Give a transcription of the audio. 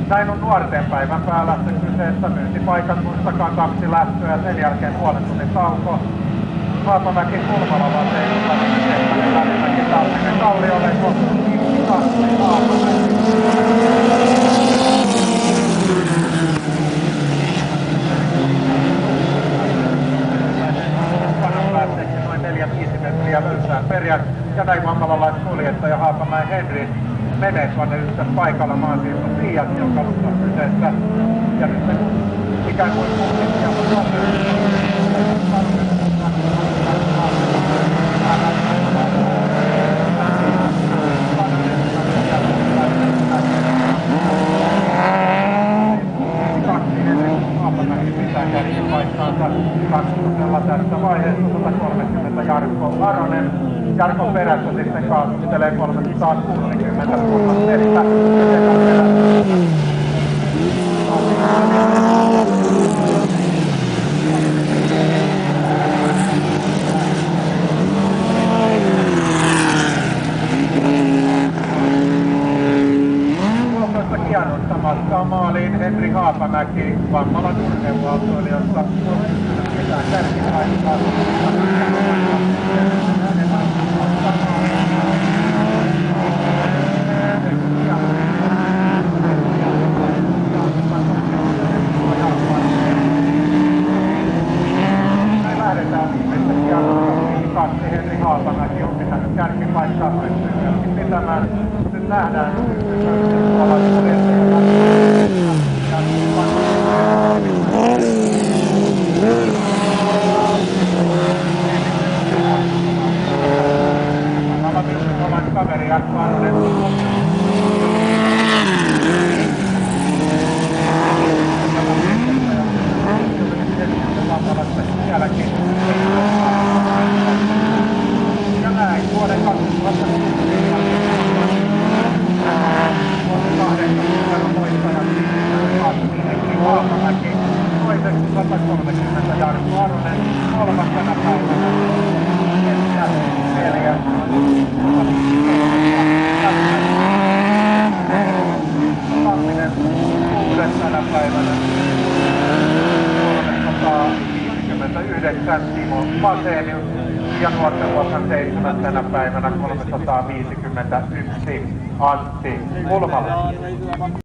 Näin on nuorten päivän päällä kyseessä. Myyntipaikat muistakaa 2 lähtöä, sen jälkeen puolen tunnin tauko. Haapamäki Kulmalava seisolla, Seppänen Välimäki Tallinnan Kalliolle, Kassi Haapamäki. Päätteeksi noin 4-5 metriä löysään perään, ja näin vammalalaiskuljettaja Haapamäen Henri menee tuonne ykköspaikalla maansiirto Fiat, jonka on kyseessä. Ja nyt se ikään kuin puhuttiin Haapamäki pitää kärkipaikkaansa kaksosella tässä vaiheessa 130 Jarkko Aronen. Jarkon perässä sitten kaasustelee 360 kulman vettä. Kierrosta matkaa maaliin Henri Haapamäki, Vammalan urheiluautoilijoista mitään kärkipaikkaa. Näin lähdetään viimeistä kierrosta. Kassi Henri Haapamäki on pitänyt kärkipaikkaa, pystyy myöskin pitämään. Nyt nähdään kaveri Jarkko Aronen. Sielläkin. Ja näin vuoden 2010 Haapamäki, toiseksi 130 Jarkko Aronen, kolmas tänä päivänä, neljäs, Tamminen, kuudes tänä päivänä, 359 Timo Pasenius ja nuorten luokan 7 tänä päivänä 351 Antti Kulmala.